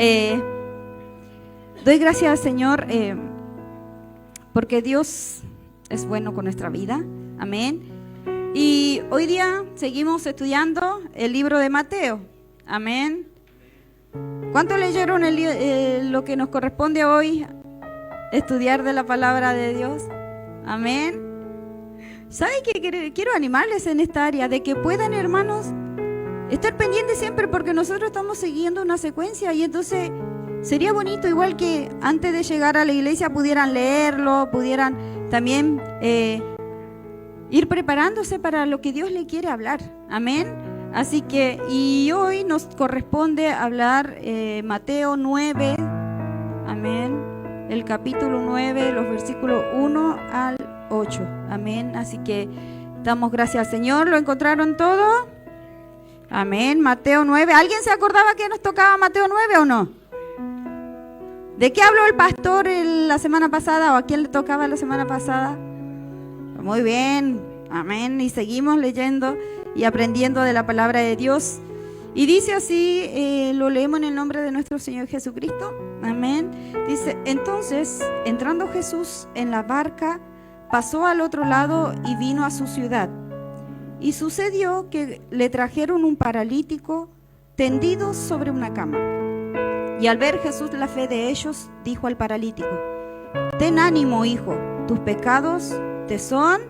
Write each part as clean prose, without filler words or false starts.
Eh, Doy gracias al Señor porque Dios es bueno con nuestra vida. Amén. Y hoy día seguimos estudiando el libro de Mateo. Amén. ¿Cuántos leyeron lo que nos corresponde hoy estudiar de la palabra de Dios? Amén. ¿Saben qué? Quiero animarles en esta área de que puedan, hermanos, estar pendientes siempre, porque nosotros estamos siguiendo una secuencia y entonces sería bonito, igual que antes de llegar a la iglesia pudieran leerlo, pudieran también ir preparándose para lo que Dios le quiere hablar. Amén. Así que, y hoy nos corresponde hablar Mateo 9, amén, el capítulo 9, los versículos 1 al 8, amén. Así que damos gracias al Señor. ¿Lo encontraron todo? Amén. Mateo 9. ¿Alguien se acordaba que nos tocaba Mateo 9 o no? ¿De qué habló el pastor la semana pasada, o a quién le tocaba la semana pasada? Muy bien, amén. Y seguimos leyendo y aprendiendo de la palabra de Dios. Y dice así, lo leemos en el nombre de nuestro Señor Jesucristo. Amén. Dice: entonces, entrando Jesús en la barca, pasó al otro lado y vino a su ciudad. Y sucedió que le trajeron un paralítico tendido sobre una cama. Y al ver Jesús la fe de ellos, dijo al paralítico: ten ánimo, hijo, tus pecados te son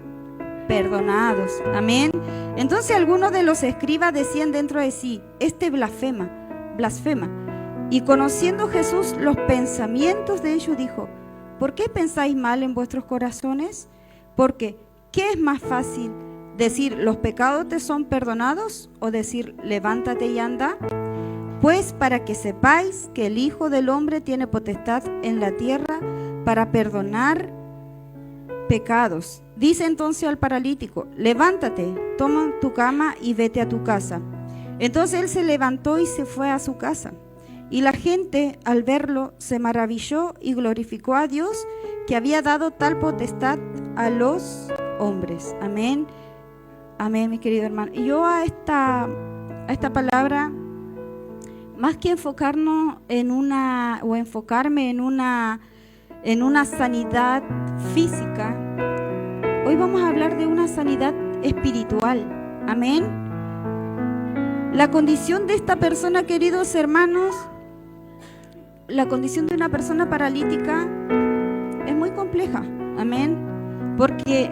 perdonados. Amén. Entonces algunos de los escribas decían dentro de sí: este blasfema. Y conociendo Jesús los pensamientos de ellos, dijo: ¿por qué pensáis mal en vuestros corazones? Porque, ¿qué es más fácil? ¿Decir los pecados te son perdonados o decir levántate y anda? Pues para que sepáis que el Hijo del Hombre tiene potestad en la tierra para perdonar pecados. Dice entonces al paralítico: levántate, toma tu cama y vete a tu casa. Entonces él se levantó y se fue a su casa. Y la gente, al verlo, se maravilló y glorificó a Dios, que había dado tal potestad a los hombres. Amén. Amén, mi querido hermano. Y yo a esta palabra, más que enfocarnos en enfocarme en una sanidad física, hoy vamos a hablar de una sanidad espiritual. Amén. La condición de esta persona, queridos hermanos, la condición de una persona paralítica es muy compleja. Amén. Porque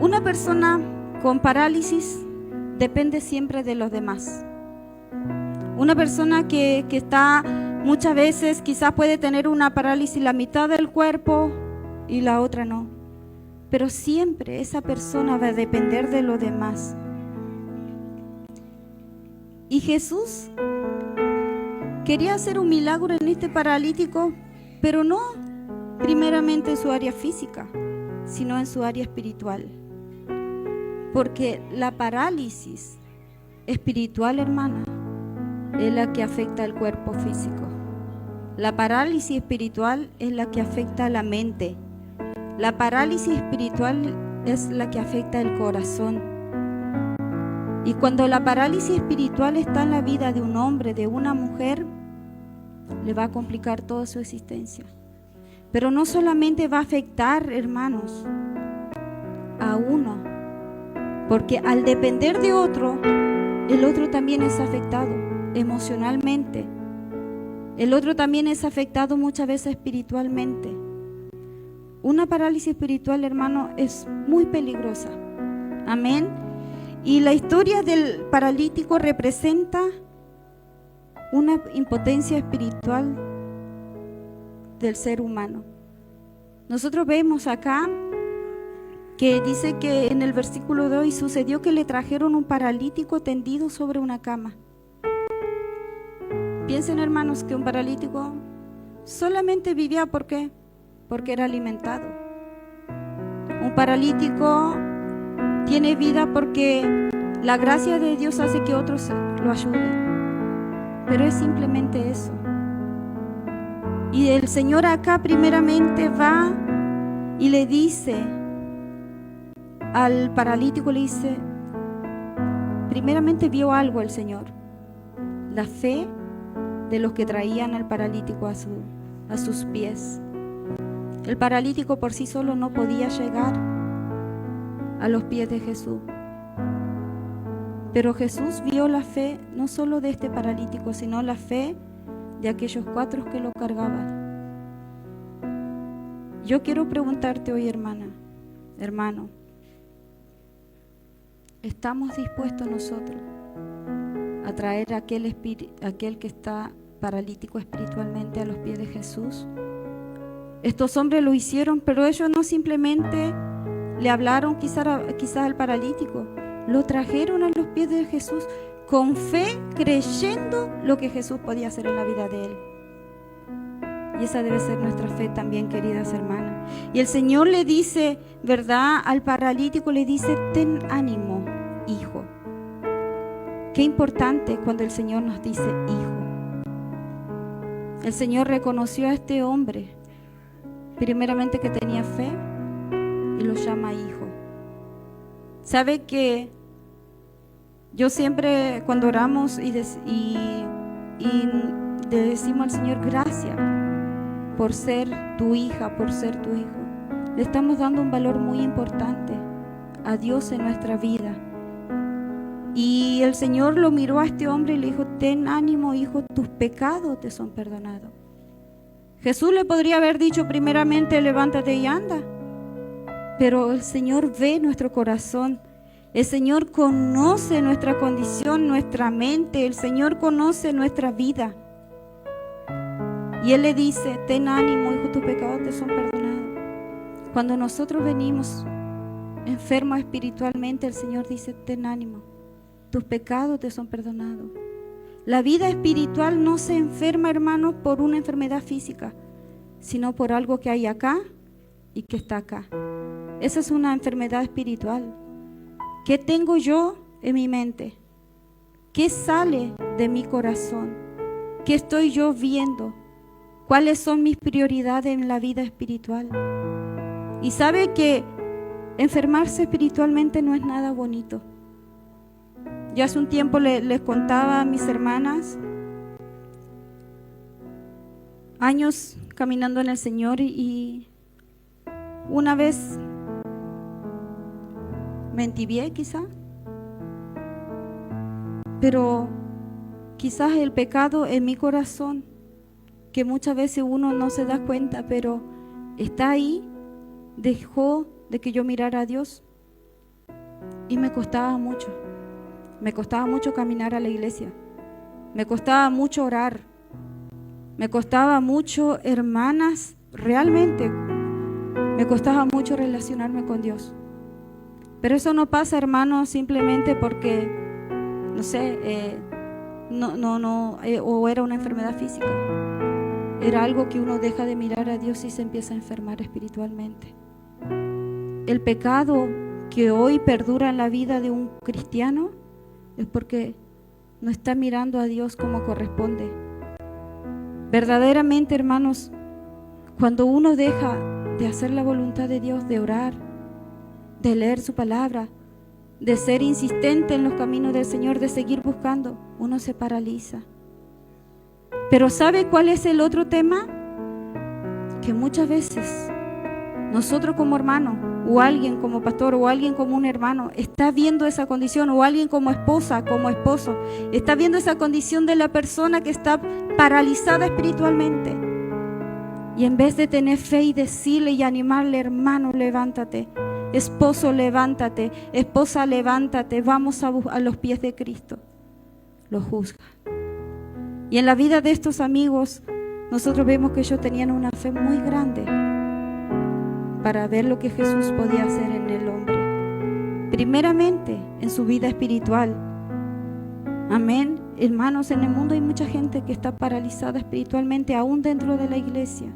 una persona con parálisis depende siempre de los demás. Una persona que está muchas veces, quizás puede tener una parálisis la mitad del cuerpo y la otra no. Pero siempre esa persona va a depender de los demás. Y Jesús quería hacer un milagro en este paralítico, pero no primeramente en su área física, sino en su área espiritual. Porque la parálisis espiritual, hermana, es la que afecta al cuerpo físico. La parálisis espiritual es la que afecta a la mente. La parálisis espiritual es la que afecta el corazón. Y cuando la parálisis espiritual está en la vida de un hombre, de una mujer, le va a complicar toda su existencia. Pero no solamente va a afectar, hermanos, a uno, porque al depender de otro, el otro también es afectado emocionalmente. El otro también es afectado muchas veces espiritualmente. Una parálisis espiritual, hermano, es muy peligrosa. Amén. Y la historia del paralítico representa una impotencia espiritual del ser humano. Nosotros vemos acá que dice que en el versículo 2: sucedió que le trajeron un paralítico tendido sobre una cama. Piensen, hermanos, que un paralítico solamente vivía porque era alimentado. Un paralítico tiene vida porque la gracia de Dios hace que otros lo ayuden. Pero es simplemente eso. Y el Señor acá primeramente va y le dice al paralítico, le dice, primeramente vio algo el Señor: la fe de los que traían al paralítico a sus pies. El paralítico por sí solo no podía llegar a los pies de Jesús. Pero Jesús vio la fe no solo de este paralítico, sino la fe de aquellos 4 que lo cargaban. Yo quiero preguntarte hoy, hermano, ¿estamos dispuestos nosotros a traer a aquel que está paralítico espiritualmente a los pies de Jesús? Estos hombres lo hicieron, pero ellos no simplemente le hablaron quizás al paralítico, lo trajeron a los pies de Jesús con fe, creyendo lo que Jesús podía hacer en la vida de él. Y esa debe ser nuestra fe también, queridas hermanas. Y el Señor le dice, ¿verdad? Al paralítico le dice, ten ánimo, hijo. Qué importante cuando el Señor nos dice, hijo. El Señor reconoció a este hombre, primeramente que tenía fe, y lo llama hijo. ¿Sabe que yo siempre cuando oramos y le decimos al Señor, gracias por ser tu hija, por ser tu hijo, le estamos dando un valor muy importante a Dios en nuestra vida? Y el Señor lo miró a este hombre y le dijo, ten ánimo, hijo, tus pecados te son perdonados. Jesús le podría haber dicho primeramente, levántate y anda. Pero el Señor ve nuestro corazón. El Señor conoce nuestra condición, nuestra mente. El Señor conoce nuestra vida. Y Él le dice, ten ánimo, hijo, tus pecados te son perdonados. Cuando nosotros venimos enfermos espiritualmente, el Señor dice, ten ánimo, tus pecados te son perdonados. La vida espiritual no se enferma, hermanos, por una enfermedad física, sino por algo que hay acá y que está acá. Esa es una enfermedad espiritual. ¿Qué tengo yo en mi mente? ¿Qué sale de mi corazón? ¿Qué estoy yo viendo? ¿Cuáles son mis prioridades en la vida espiritual? Y sabe que enfermarse espiritualmente no es nada bonito. Yo hace un tiempo les contaba a mis hermanas, años caminando en el Señor, y una vez me entibié quizá, pero quizás el pecado en mi corazón, que muchas veces uno no se da cuenta, pero está ahí, dejó de que yo mirara a Dios, y me costaba mucho caminar a la iglesia, me costaba mucho orar, me costaba mucho, hermanas, realmente me costaba mucho relacionarme con Dios. Pero eso no pasa, hermanos, simplemente porque, no sé, o era una enfermedad física. Era algo que uno deja de mirar a Dios y se empieza a enfermar espiritualmente. El pecado que hoy perdura en la vida de un cristiano es porque no está mirando a Dios como corresponde. Verdaderamente, hermanos, cuando uno deja de hacer la voluntad de Dios, de orar, de leer su palabra, de ser insistente en los caminos del Señor, de seguir buscando, uno se paraliza. Pero ¿sabe cuál es el otro tema? Que muchas veces nosotros como hermanos, o alguien como pastor, o alguien como un hermano, está viendo esa condición, o alguien como esposa, como esposo, está viendo esa condición de la persona que está paralizada espiritualmente. Y en vez de tener fe y decirle y animarle, hermano, levántate, esposo, levántate, esposa, levántate, vamos a los pies de Cristo, lo juzga. Y en la vida de estos amigos, nosotros vemos que ellos tenían una fe muy grande para ver lo que Jesús podía hacer en el hombre. Primeramente, en su vida espiritual. Amén. Hermanos, en el mundo hay mucha gente que está paralizada espiritualmente, aún dentro de la iglesia.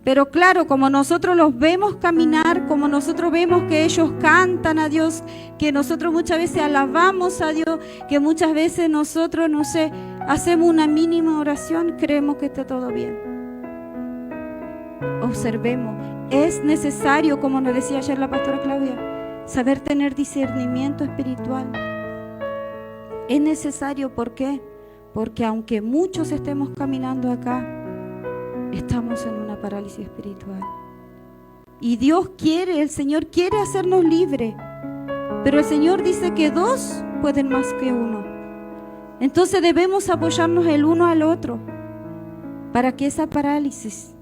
Pero claro, como nosotros los vemos caminar, como nosotros vemos que ellos cantan a Dios, que nosotros muchas veces alabamos a Dios, que muchas veces nosotros, no sé, hacemos una mínima oración, creemos que está todo bien. Observemos, es necesario, como nos decía ayer la pastora Claudia, saber tener discernimiento espiritual. Es necesario, ¿por qué? Porque aunque muchos estemos caminando acá, estamos en una parálisis espiritual. Y Dios quiere, el Señor quiere hacernos libres. Pero el Señor dice que dos pueden más que uno. Entonces debemos apoyarnos el uno al otro para que esa parálisis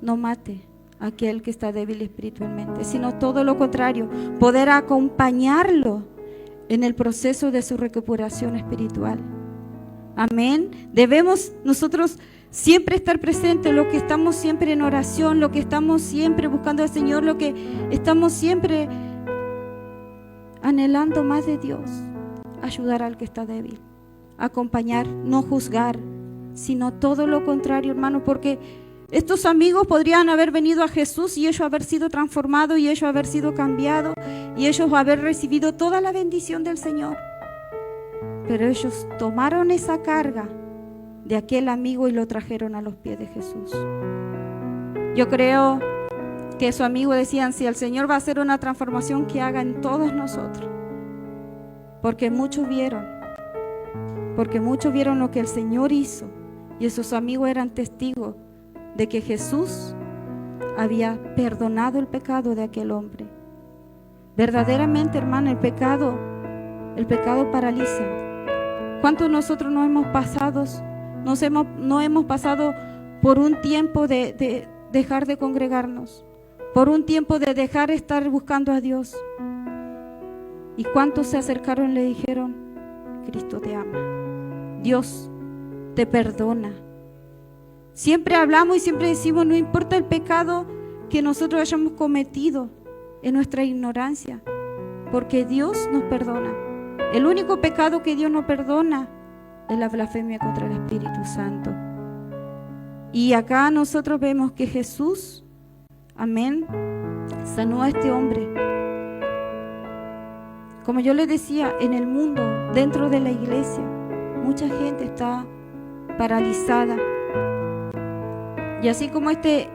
no mate a aquel que está débil espiritualmente, sino todo lo contrario, poder acompañarlo en el proceso de su recuperación espiritual. Amén. Debemos nosotros siempre estar presentes, lo que estamos siempre en oración, lo que estamos siempre buscando al Señor, lo que estamos siempre anhelando más de Dios, ayudar al que está débil, acompañar, no juzgar, sino todo lo contrario, hermano, porque estos amigos podrían haber venido a Jesús y ellos haber sido transformados y ellos haber sido cambiados y ellos haber recibido toda la bendición del Señor. Pero ellos tomaron esa carga de aquel amigo y lo trajeron a los pies de Jesús. Yo creo que su amigo decían, si el Señor va a hacer una transformación, que haga en todos nosotros. Porque muchos vieron lo que el Señor hizo y esos amigos eran testigos de que Jesús había perdonado el pecado de aquel hombre. Verdaderamente, hermano, el pecado paraliza. ¿Cuántos nosotros no hemos pasado por un tiempo de dejar de congregarnos, por un tiempo de dejar de estar buscando a Dios? ¿Y cuántos se acercaron y le dijeron, Cristo te ama, Dios te perdona? Siempre hablamos y siempre decimos, no importa el pecado que nosotros hayamos cometido en nuestra ignorancia, porque Dios nos perdona. El único pecado que Dios no perdona es la blasfemia contra el Espíritu Santo. Y acá nosotros vemos que Jesús, amén, sanó a este hombre. Como yo les decía, en el mundo, dentro de la iglesia, mucha gente está paralizada. Y así como este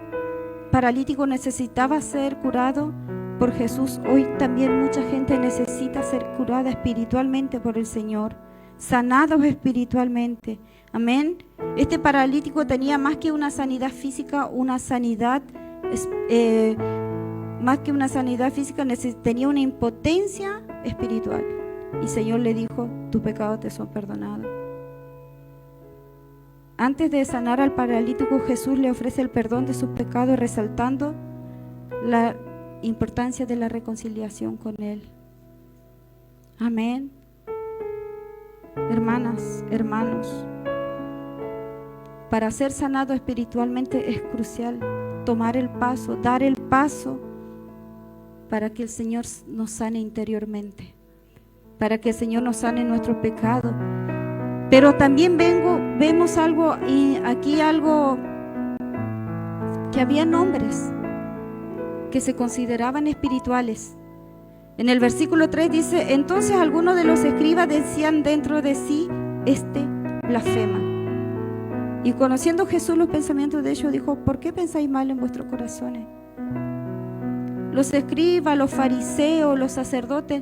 paralítico necesitaba ser curado por Jesús, hoy también mucha gente necesita ser curada espiritualmente por el Señor, sanados espiritualmente. Amén. Este paralítico tenía más que una sanidad física, tenía una impotencia espiritual. Y el Señor le dijo, tus pecados te son perdonados. Antes de sanar al paralítico, Jesús le ofrece el perdón de sus pecados, resaltando la importancia de la reconciliación con Él. Amén. Hermanas, hermanos, para ser sanado espiritualmente es crucial tomar el paso, dar el paso para que el Señor nos sane interiormente, para que el Señor nos sane nuestros pecados. Pero también vemos algo que había hombres que se consideraban espirituales. En el versículo 3 dice, entonces algunos de los escribas decían dentro de sí, este blasfema. Y conociendo Jesús los pensamientos de ellos, dijo, ¿por qué pensáis mal en vuestros corazones? Los escribas, los fariseos, los sacerdotes,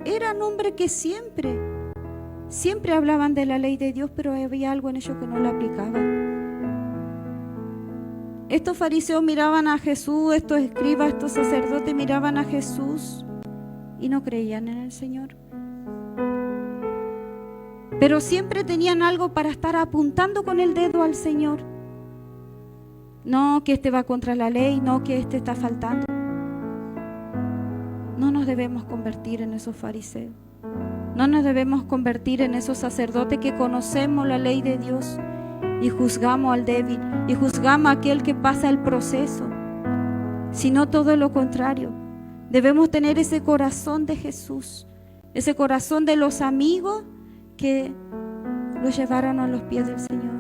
eran hombres que siempre hablaban de la ley de Dios, pero había algo en ellos que no la aplicaban. Estos fariseos miraban a Jesús, estos escribas, estos sacerdotes miraban a Jesús y no creían en el Señor. Pero siempre tenían algo para estar apuntando con el dedo al Señor. No, que este va contra la ley, no, que este está faltando. No nos debemos convertir en esos fariseos. No nos debemos convertir en esos sacerdotes que conocemos la ley de Dios y juzgamos al débil y juzgamos a aquel que pasa el proceso, sino todo lo contrario. Debemos tener ese corazón de Jesús, ese corazón de los amigos que los llevaron a los pies del Señor.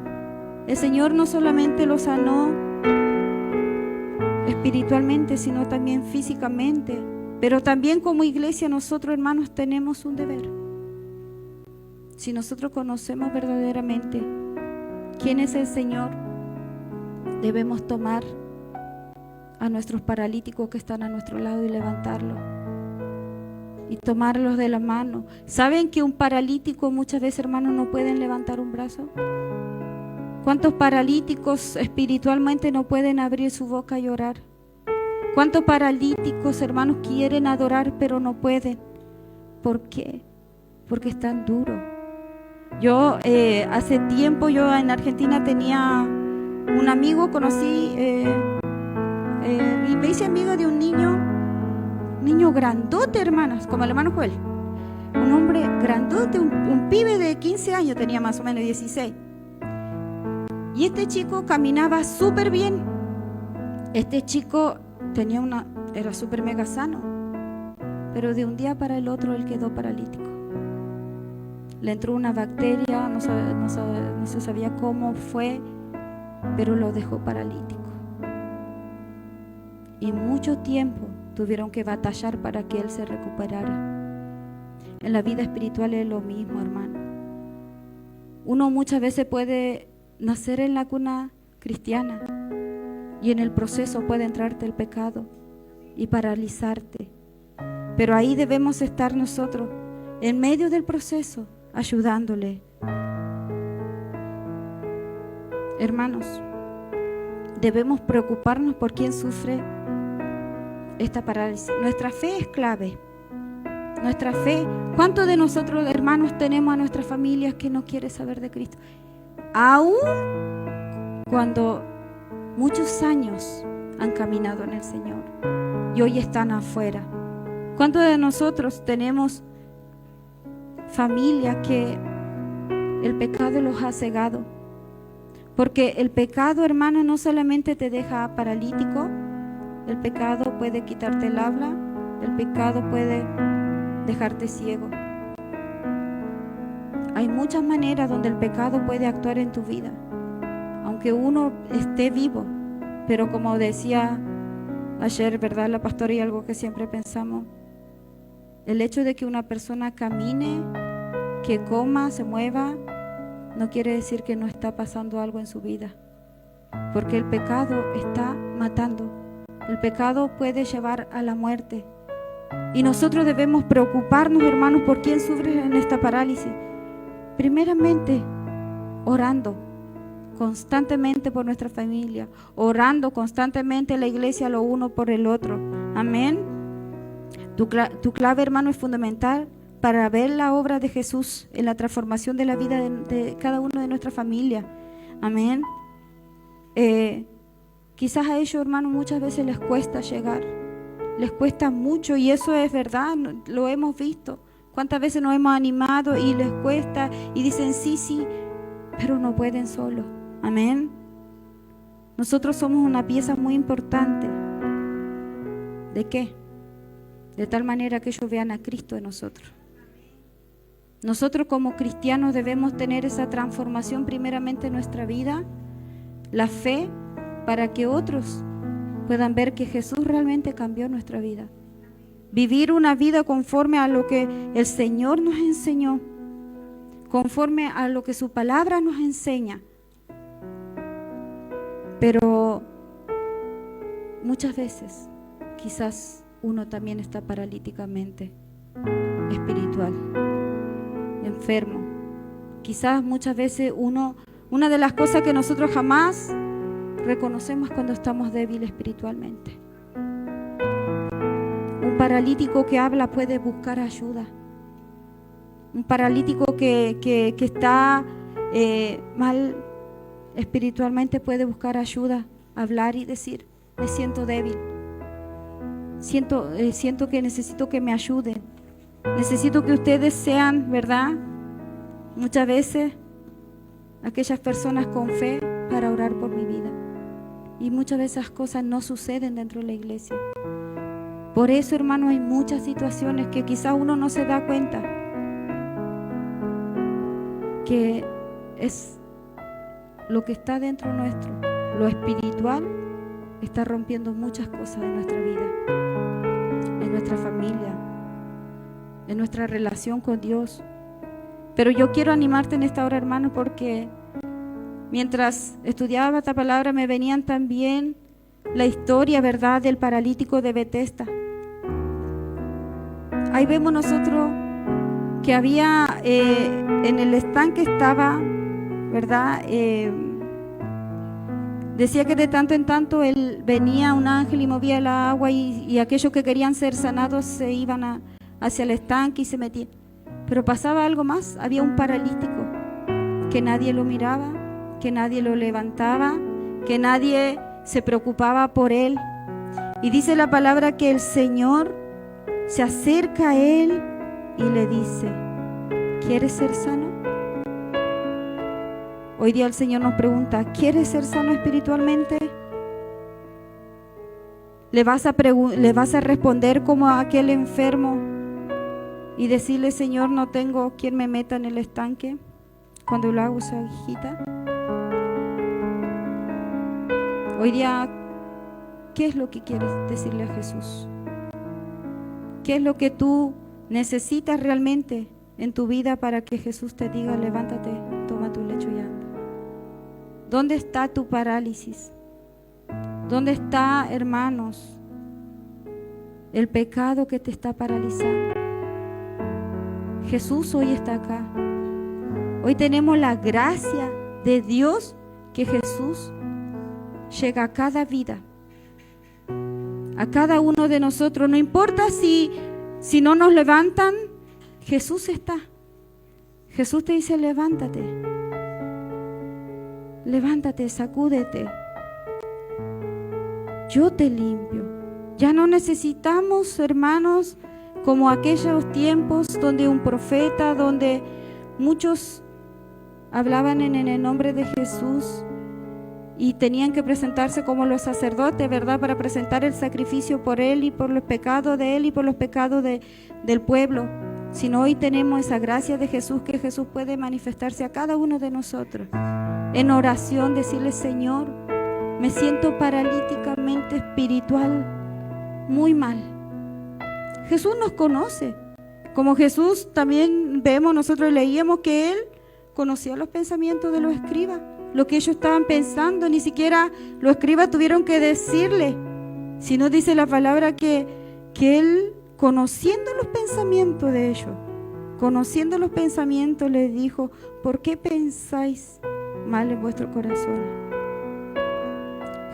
El Señor no solamente los sanó espiritualmente, sino también físicamente, pero también como iglesia nosotros, hermanos, tenemos un deber. Si nosotros conocemos verdaderamente quién es el Señor, debemos tomar a nuestros paralíticos que están a nuestro lado y levantarlos. y tomarlos de la mano. ¿Saben que un paralítico muchas veces, hermanos, no pueden levantar un brazo? ¿Cuántos paralíticos espiritualmente no pueden abrir su boca y orar? ¿Cuántos paralíticos, hermanos, quieren adorar pero no pueden? ¿Por qué? Porque es tan duro. Yo hace tiempo, yo en Argentina tenía un amigo, conocí, y me hice amiga de un niño grandote, hermanas, como el hermano Joel. Un hombre grandote, un pibe de 15 años, tenía más o menos 16. Y este chico caminaba súper bien. Este chico era súper mega sano. Pero de un día para el otro él quedó paralítico. Le entró una bacteria, no se sabía cómo fue, pero lo dejó paralítico. Y mucho tiempo tuvieron que batallar para que él se recuperara. En la vida espiritual es lo mismo, hermano. Uno muchas veces puede nacer en la cuna cristiana y en el proceso puede entrarte el pecado y paralizarte. Pero ahí debemos estar nosotros, en medio del proceso, ayudándole. Hermanos, debemos preocuparnos por quien sufre esta parálisis. Nuestra fe es clave. Nuestra fe. ¿Cuántos de nosotros, hermanos, tenemos a nuestras familias que no quieren saber de Cristo? Aún cuando muchos años han caminado en el Señor y hoy están afuera. ¿Cuántos de nosotros tenemos familias que el pecado los ha cegado? Porque el pecado, hermano, no solamente te deja paralítico, el pecado puede quitarte el habla, el pecado puede dejarte ciego. Hay muchas maneras donde el pecado puede actuar en tu vida, aunque uno esté vivo. Pero como decía ayer, ¿verdad?, la pastora, y algo que siempre pensamos, el hecho de que una persona camine, que coma, se mueva, no quiere decir que no está pasando algo en su vida, porque el pecado está matando. El pecado puede llevar a la muerte. Y nosotros debemos preocuparnos, hermanos, por quién sufre en esta parálisis. Primeramente, orando constantemente por nuestra familia, orando constantemente la iglesia lo uno por el otro. Amén. Tu clave, hermano, es fundamental para ver la obra de Jesús en la transformación de la vida de cada uno de nuestra familia. Amén. Quizás a ellos, hermanos, muchas veces les cuesta llegar, les cuesta mucho, y eso es verdad, lo hemos visto. ¿Cuántas veces nos hemos animado y les cuesta y dicen sí, pero no pueden solo? Amén. Nosotros somos una pieza muy importante. ¿De qué? De tal manera que ellos vean a Cristo en nosotros. Nosotros como cristianos debemos tener esa transformación primeramente en nuestra vida, la fe, para que otros puedan ver que Jesús realmente cambió nuestra vida. Vivir una vida conforme a lo que el Señor nos enseñó, conforme a lo que su palabra nos enseña. Pero muchas veces quizás uno también está paralíticamente espiritual, enfermo. Quizás muchas veces una de las cosas que nosotros jamás reconocemos cuando estamos débiles espiritualmente. Un paralítico que habla puede buscar ayuda. Un paralítico que está mal espiritualmente puede buscar ayuda, hablar y decir: me siento débil, siento que necesito que me ayuden, necesito que ustedes sean, ¿verdad?, muchas veces aquellas personas con fe para orar por mi vida. Y muchas veces esas cosas no suceden dentro de la iglesia. Por eso, hermano, hay muchas situaciones que quizás uno no se da cuenta que es lo que está dentro nuestro, lo espiritual, está rompiendo muchas cosas en nuestra vida, en nuestra familia, en nuestra relación con Dios. Pero yo quiero animarte en esta hora, hermano, porque mientras estudiaba esta palabra me venían también la historia, ¿verdad?, del paralítico de Betesda. Ahí vemos nosotros que había en el estanque estaba, ¿verdad? Decía que de tanto en tanto venía un ángel y movía el agua y aquellos que querían ser sanados se iban hacia el estanque y se metían. Pero pasaba algo más, había un paralítico que nadie lo miraba, que nadie lo levantaba, que nadie se preocupaba por él. Y dice la palabra que el Señor se acerca a él y le dice: ¿quieres ser sano? Hoy día el Señor nos pregunta: ¿quieres ser sano espiritualmente? ¿Le vas a responder como a aquel enfermo y decirle: Señor, no tengo quien me meta en el estanque cuando lo hago su hijita? Hoy día, ¿qué es lo que quieres decirle a Jesús? ¿Qué es lo que tú necesitas realmente en tu vida para que Jesús te diga: levántate, toma tu lecho y anda? ¿Dónde está tu parálisis? ¿Dónde está, hermanos, el pecado que te está paralizando? Jesús hoy está acá. Hoy tenemos la gracia de Dios que Jesús llega a cada vida, a cada uno de nosotros. No importa si no nos levantan, Jesús está. Jesús te dice: levántate. Levántate, sacúdete. Yo te limpio. Ya no necesitamos, hermanos, como aquellos tiempos donde un profeta, donde muchos hablaban en el nombre de Jesús y tenían que presentarse como los sacerdotes, ¿verdad? Para presentar el sacrificio por él y por los pecados de él y por los pecados del pueblo. Sino hoy tenemos esa gracia de Jesús, que Jesús puede manifestarse a cada uno de nosotros en oración, decirle: Señor, me siento paralíticamente espiritual muy mal. Jesús nos conoce. Como Jesús también vemos, nosotros leíamos que Él conocía los pensamientos de los escribas, lo que ellos estaban pensando. Ni siquiera los escribas tuvieron que decirle, sino dice la palabra que Él, conociendo los pensamientos de ellos, conociendo los pensamientos, les dijo: ¿por qué pensáis mal en vuestro corazón?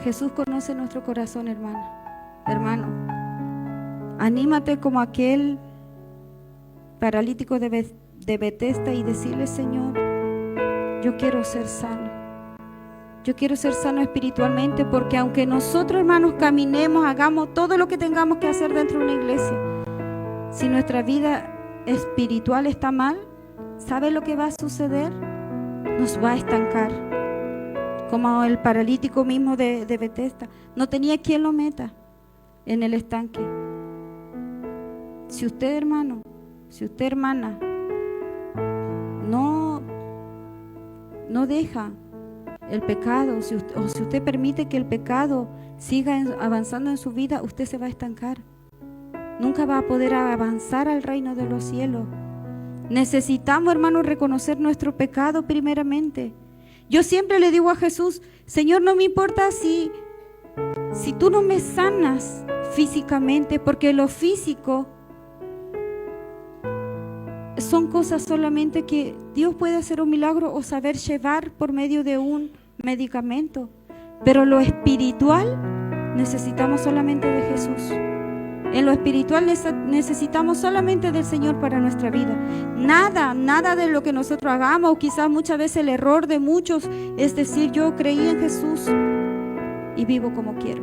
Jesús conoce nuestro corazón, hermano. Anímate como aquel paralítico de Betesda y decirle: Señor, yo quiero ser sano. Yo quiero ser sano espiritualmente, porque aunque nosotros, hermanos, caminemos, hagamos todo lo que tengamos que hacer dentro de una iglesia, si nuestra vida espiritual está mal, ¿sabe lo que va a suceder? Nos va a estancar. Como el paralítico mismo de Betesda, no tenía quien lo meta en el estanque. Si usted, hermano, si usted, hermana, no deja el pecado, o si usted permite que el pecado siga avanzando en su vida, usted se va a estancar. Nunca va a poder avanzar al reino de los cielos. Necesitamos, hermanos, reconocer nuestro pecado primeramente. Yo siempre le digo a Jesús: Señor, no me importa si tú no me sanas físicamente, porque lo físico son cosas solamente que Dios puede hacer un milagro o saber llevar por medio de un medicamento. Pero lo espiritual necesitamos solamente de Jesús. En lo espiritual necesitamos solamente del Señor para nuestra vida. Nada de lo que nosotros hagamos, o quizás muchas veces el error de muchos es decir: yo creí en Jesús y vivo como quiero.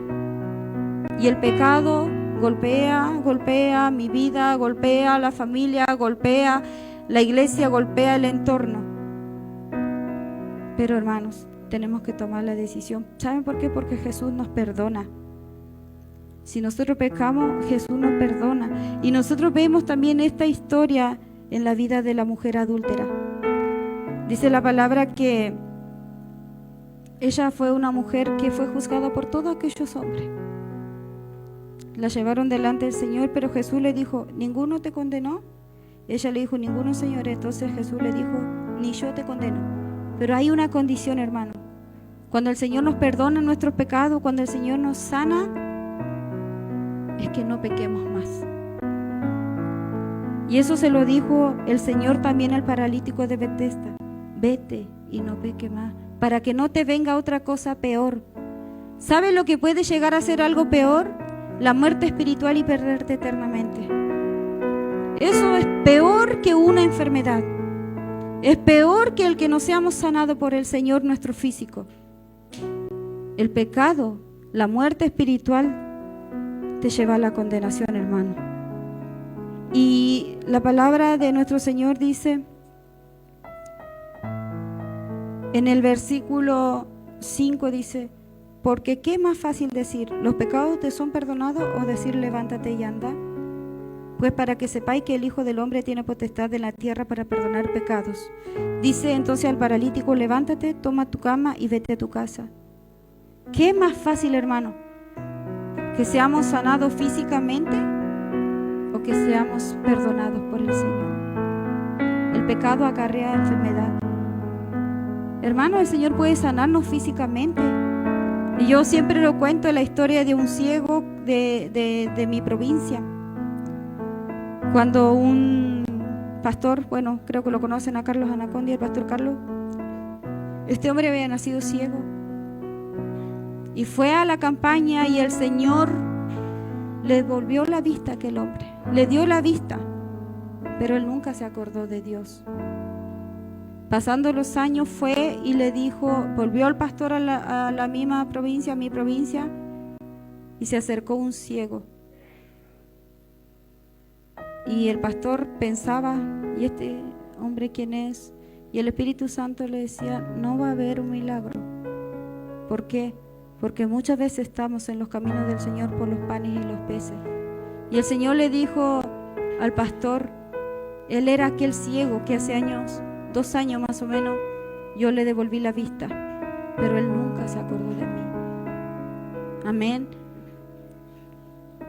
Y el pecado golpea mi vida, golpea la familia, golpea la iglesia, golpea el entorno. Pero, hermanos, tenemos que tomar la decisión. ¿Saben por qué? Porque Jesús nos perdona. Si nosotros pecamos, Jesús nos perdona. Y nosotros vemos también esta historia en la vida de la mujer adúltera. Dice la palabra que ella fue una mujer que fue juzgada por todos aquellos hombres. La llevaron delante del Señor, pero Jesús le dijo: ¿ninguno te condenó? Ella le dijo: ninguno, Señor. Entonces Jesús le dijo: ni yo te condeno. Pero hay una condición, hermano. Cuando el Señor nos perdona nuestros pecados, cuando el Señor nos sana, es que no pequemos más. Y eso se lo dijo el Señor también al paralítico de Betesda: vete y no peque más, para que no te venga otra cosa peor. ¿Sabe lo que puede llegar a ser algo peor? La muerte espiritual y perderte eternamente. Eso es peor que una enfermedad. Es peor que el que no seamos sanados por el Señor nuestro físico. El pecado, la muerte espiritual, te lleva a la condenación, hermano. Y la palabra de nuestro Señor dice en el versículo 5, dice: porque qué más fácil decir, los pecados te son perdonados, o decir, levántate y anda. Pues para que sepáis que el Hijo del Hombre tiene potestad en la tierra para perdonar pecados. Dice entonces al paralítico: levántate, toma tu cama y vete a tu casa. ¿Qué más fácil, hermano? ¿Que seamos sanados físicamente o que seamos perdonados por el Señor? El pecado acarrea enfermedad. Hermano, el Señor puede sanarnos físicamente. Y yo siempre lo cuento, la historia de un ciego de mi provincia. Cuando un pastor, bueno, creo que lo conocen a Carlos Anacondia, el pastor Carlos, este hombre había nacido ciego y fue a la campaña y el Señor le devolvió la vista a aquel hombre, le dio la vista, pero él nunca se acordó de Dios. Pasando los años fue y le dijo, volvió el pastor a la misma provincia, a mi provincia, y se acercó un ciego. Y el pastor pensaba, ¿y este hombre quién es? Y el Espíritu Santo le decía, no va a haber un milagro. ¿Por qué? Porque muchas veces estamos en los caminos del Señor por los panes y los peces. Y el Señor le dijo al pastor, él era aquel ciego que hace años, 2 años más o menos, yo le devolví la vista, pero él nunca se acordó de mí. Amén.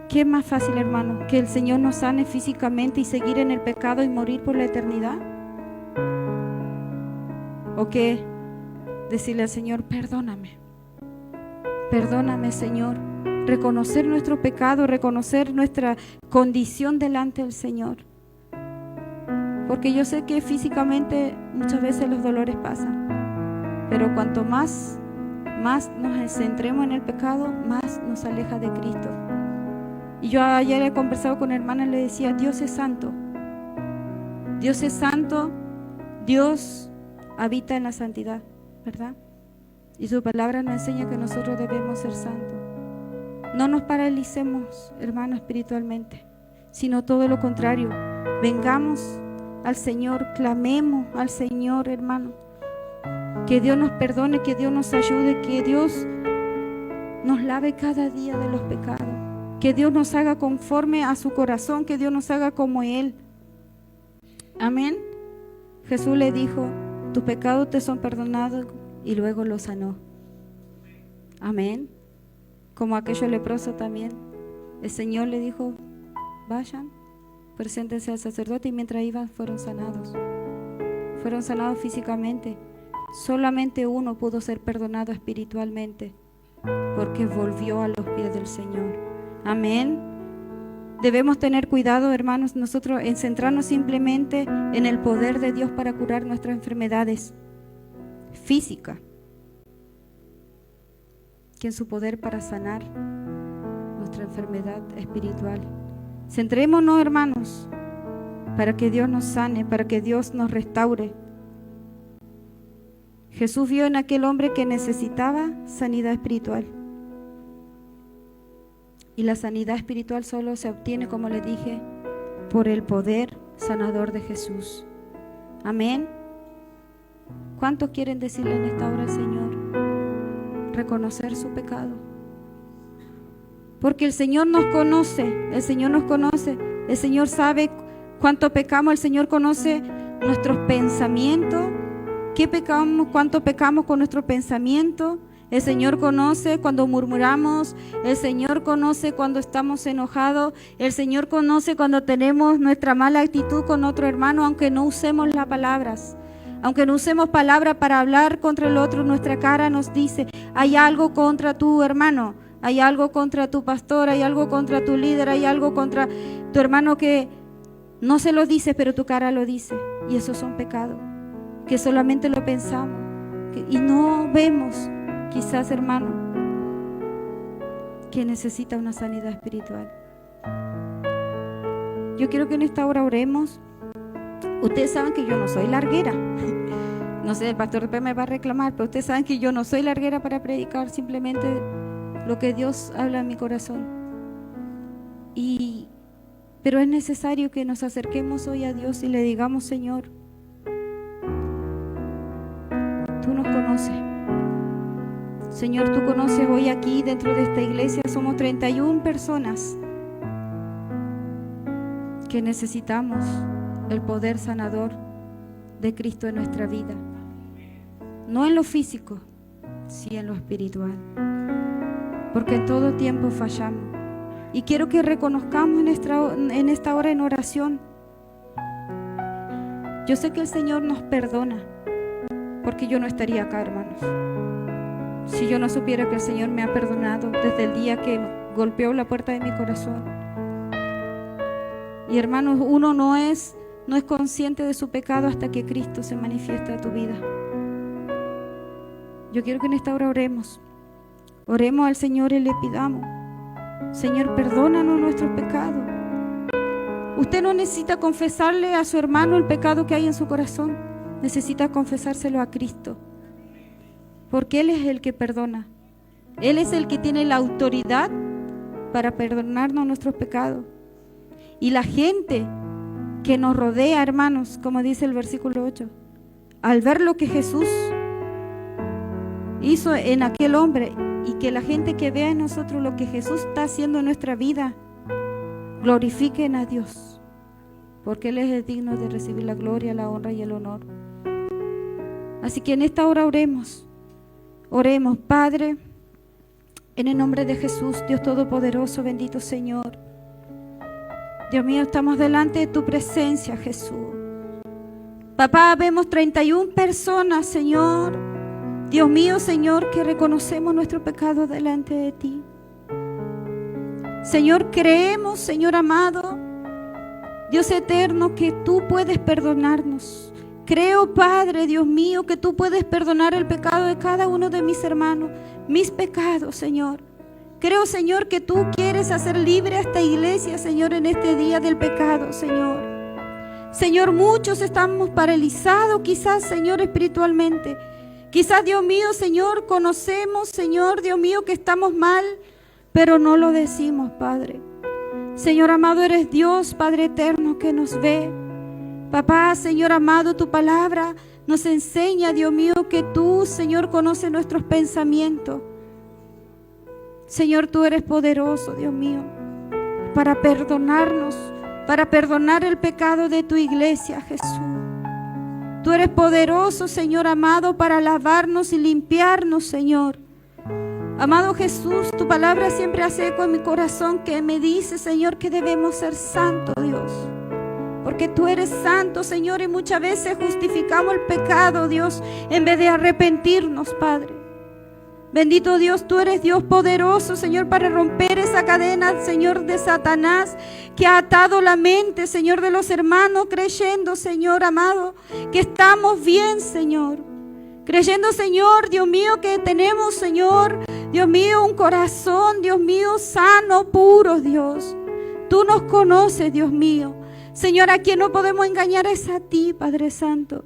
¿Qué es más fácil, hermano? ¿Que el Señor nos sane físicamente y seguir en el pecado y morir por la eternidad? ¿O que decirle al Señor, perdóname? Perdóname, Señor. Reconocer nuestro pecado, reconocer nuestra condición delante del Señor. Porque yo sé que físicamente muchas veces los dolores pasan. Pero cuanto más nos centremos en el pecado, más nos aleja de Cristo. Y yo ayer he conversado con hermanas y le decía, Dios es santo. Dios es santo, Dios habita en la santidad, ¿verdad? Y su palabra nos enseña que nosotros debemos ser santos. No nos paralicemos, hermanos, espiritualmente, sino todo lo contrario. Vengamos al Señor, clamemos al Señor, hermano. Que Dios nos perdone, que Dios nos ayude, que Dios nos lave cada día de los pecados. Que Dios nos haga conforme a su corazón, que Dios nos haga como Él. Amén. Jesús le dijo, tus pecados te son perdonados, y luego lo sanó. Amén. Como aquellos leprosos también. El Señor le dijo, vayan, preséntense al sacerdote, y mientras iban fueron sanados. Fueron sanados físicamente. Solamente uno pudo ser perdonado espiritualmente, porque volvió a los pies del Señor. Amén. Debemos tener cuidado, hermanos, nosotros en centrarnos simplemente en el poder de Dios para curar nuestras enfermedades físicas, que en su poder para sanar nuestra enfermedad espiritual. Centrémonos, hermanos, para que Dios nos sane, para que Dios nos restaure. Jesús vio en aquel hombre que necesitaba sanidad espiritual. Y la sanidad espiritual solo se obtiene, como les dije, por el poder sanador de Jesús. Amén. ¿Cuántos quieren decirle en esta hora al Señor? Reconocer su pecado. Porque el Señor nos conoce, el Señor nos conoce, el Señor sabe cuánto pecamos, el Señor conoce nuestros pensamientos, qué pecamos, cuánto pecamos con nuestro pensamiento. El Señor conoce cuando murmuramos, el Señor conoce cuando estamos enojados, el Señor conoce cuando tenemos nuestra mala actitud con otro hermano, aunque no usemos las palabras. Aunque no usemos palabras para hablar contra el otro, nuestra cara nos dice, hay algo contra tu hermano, hay algo contra tu pastor, hay algo contra tu líder, hay algo contra tu hermano que No se lo dices, pero tu cara lo dice. Y esos son pecados, que solamente lo pensamos y no vemos, quizás, hermano, que necesita una sanidad espiritual. Yo quiero que en esta hora oremos. Ustedes saben que yo no soy larguera. No sé, el pastor después me va a reclamar, pero ustedes saben que yo no soy larguera para predicar, simplemente lo que Dios habla en mi corazón. Pero es necesario que nos acerquemos hoy a Dios y le digamos: Señor, tú nos conoces. Señor, tú conoces hoy aquí dentro de esta iglesia. Somos 31 personas que necesitamos el poder sanador de Cristo en nuestra vida. No en lo físico, sí en lo espiritual. Porque en todo tiempo fallamos. Y quiero que reconozcamos en esta hora en oración. Yo sé que el Señor nos perdona, porque yo no estaría acá, hermanos, si yo no supiera que el Señor me ha perdonado desde el día que golpeó la puerta de mi corazón. Y hermanos, uno no es consciente de su pecado hasta que Cristo se manifiesta en tu vida. Yo quiero que en esta hora oremos al Señor y le pidamos: Señor, perdónanos nuestros pecados. Usted no necesita confesarle a su hermano el pecado que hay en su corazón, necesita confesárselo a Cristo, porque Él es el que perdona. Él es el que tiene la autoridad para perdonarnos nuestros pecados. Y la gente que nos rodea, hermanos, como dice el versículo 8, al ver lo que Jesús hizo en aquel hombre, y que la gente que vea en nosotros lo que Jesús está haciendo en nuestra vida, glorifiquen a Dios, porque Él es el digno de recibir la gloria, la honra y el honor. Así que en esta hora oremos, Padre, en el nombre de Jesús, Dios Todopoderoso, bendito Señor. Dios mío, estamos delante de tu presencia, Jesús. Papá, vemos 31 personas, Señor. Dios mío, Señor, que reconocemos nuestro pecado delante de ti. Señor, creemos, Señor amado, Dios eterno, que tú puedes perdonarnos. Creo, Padre, Dios mío, que tú puedes perdonar el pecado de cada uno de mis hermanos, mis pecados, Señor. Creo, Señor, que tú quieres hacer libre a esta iglesia, Señor, en este día del pecado, Señor. Señor, muchos estamos paralizados, quizás, Señor, espiritualmente. Quizás, Dios mío, Señor, conocemos, Señor, Dios mío, que estamos mal, pero no lo decimos, Padre. Señor amado, eres Dios, Padre eterno, que nos ve. Papá, Señor amado, tu palabra nos enseña, Dios mío, que tú, Señor, conoces nuestros pensamientos. Señor, tú eres poderoso, Dios mío, para perdonarnos, para perdonar el pecado de tu iglesia, Jesús. Tú eres poderoso, Señor amado, para lavarnos y limpiarnos, Señor. Amado Jesús, tu palabra siempre hace eco en mi corazón, que me dice, Señor, que debemos ser santos, Dios. Porque tú eres santo, Señor, y muchas veces justificamos el pecado, Dios, en vez de arrepentirnos, Padre. Bendito Dios, tú eres Dios poderoso, Señor, para romper esa cadena, Señor, de Satanás, que ha atado la mente, Señor, de los hermanos, creyendo, Señor amado, que estamos bien, Señor. Creyendo, Señor, Dios mío, que tenemos, Señor, Dios mío, un corazón, Dios mío, sano, puro, Dios. Tú nos conoces, Dios mío. Señor, a quien no podemos engañar es a ti, Padre Santo.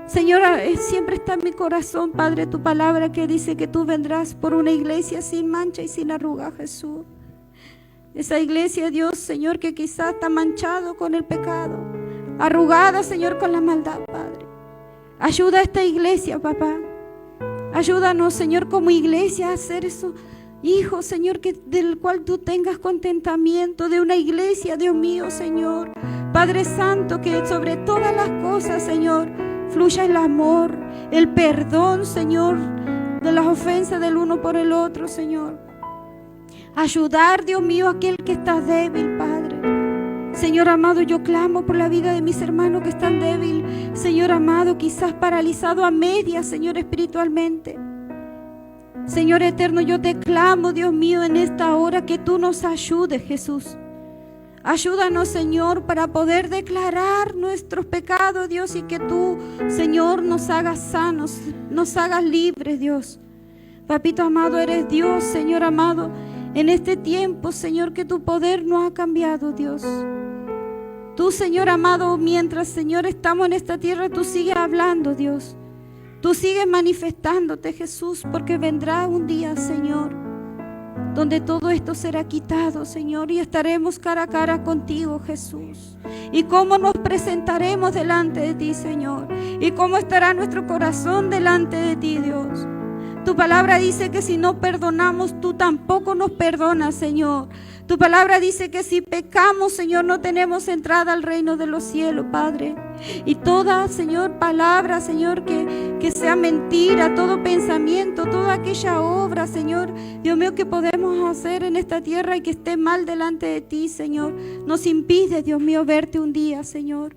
Señor, siempre está en mi corazón, Padre, tu palabra que dice que tú vendrás por una iglesia sin mancha y sin arruga, Jesús. Esa iglesia, Dios, Señor, que quizás está manchado con el pecado, arrugada, Señor, con la maldad, Padre. Ayuda a esta iglesia, papá. Ayúdanos, Señor, como iglesia a hacer eso. Hijo, Señor, del cual tú tengas contentamiento, de una iglesia, Dios mío, Señor. Padre Santo, que sobre todas las cosas, Señor, fluya el amor, el perdón, Señor, de las ofensas del uno por el otro, Señor. Ayudar, Dios mío, a aquel que está débil, Padre. Señor amado, yo clamo por la vida de mis hermanos que están débiles. Señor amado, quizás paralizado a medias, Señor, espiritualmente. Señor eterno, yo te clamo, Dios mío, en esta hora que tú nos ayudes, Jesús, Ayúdanos, Señor, para poder declarar nuestros pecados, Dios, y que tú, Señor, nos hagas sanos, nos hagas libres, Dios. Papito amado, eres Dios, Señor amado, en este tiempo, Señor, que tu poder no ha cambiado, Dios. Tú, Señor amado, mientras, Señor, estamos en esta tierra, tú sigues hablando, Dios. Tú sigues manifestándote, Jesús, porque vendrá un día, Señor, donde todo esto será quitado, Señor, y estaremos cara a cara contigo, Jesús. Y cómo nos presentaremos delante de ti, Señor, y cómo estará nuestro corazón delante de ti, Dios. Tu palabra dice que si no perdonamos, tú tampoco nos perdonas, Señor. Tu palabra dice que si pecamos, Señor, no tenemos entrada al reino de los cielos, Padre. Y toda, Señor, palabra, Señor, que sea mentira, todo pensamiento, toda aquella obra, Señor, Dios mío, que podemos hacer en esta tierra y que esté mal delante de ti, Señor, nos impide, Dios mío, verte un día, Señor.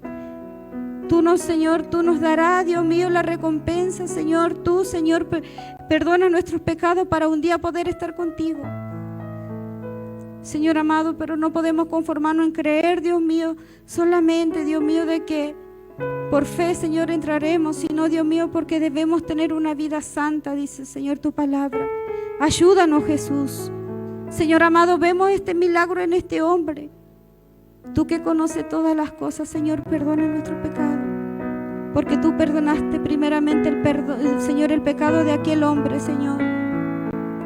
Señor, tú nos darás, Dios mío, la recompensa, Señor. Tú, Señor, perdona nuestros pecados para un día poder estar contigo. Señor amado, pero no podemos conformarnos en creer, Dios mío, solamente, Dios mío, de que por fe, Señor, entraremos, sino, Dios mío, porque debemos tener una vida santa, dice, Señor, tu palabra. Ayúdanos, Jesús. Señor amado, vemos este milagro en este hombre. Tú que conoces todas las cosas, Señor, perdona nuestros pecados. Porque tú perdonaste primeramente Señor, el pecado de aquel hombre, Señor.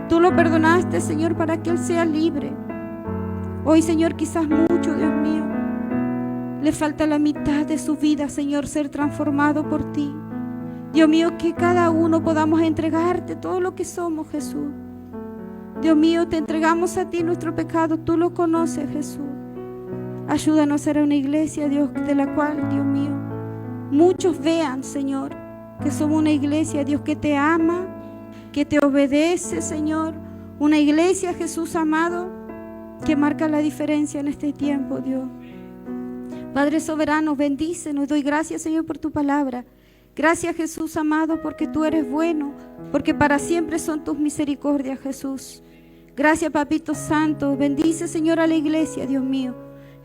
Tú lo perdonaste, Señor, para que él sea libre. Hoy, Señor, quizás mucho, Dios mío, le falta la mitad de su vida, Señor, ser transformado por ti. Dios mío, que cada uno podamos entregarte todo lo que somos, Jesús. Dios mío, te entregamos a ti nuestro pecado, tú lo conoces, Jesús. Ayúdanos a ser una iglesia, Dios, de la cual, Dios mío, muchos vean, Señor, que somos una iglesia, Dios, que te ama, que te obedece, Señor. Una iglesia, Jesús amado, que marca la diferencia en este tiempo, Dios. Padre soberano, bendícenos. Doy gracias, Señor, por tu palabra. Gracias, Jesús amado, porque tú eres bueno, porque para siempre son tus misericordias, Jesús. Gracias, Papito Santo. Bendice, Señor, a la iglesia, Dios mío.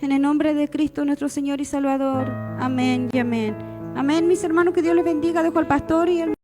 En el nombre de Cristo, nuestro Señor y Salvador. Amén y amén. Amén, mis hermanos, que Dios les bendiga. Dejo al pastor y al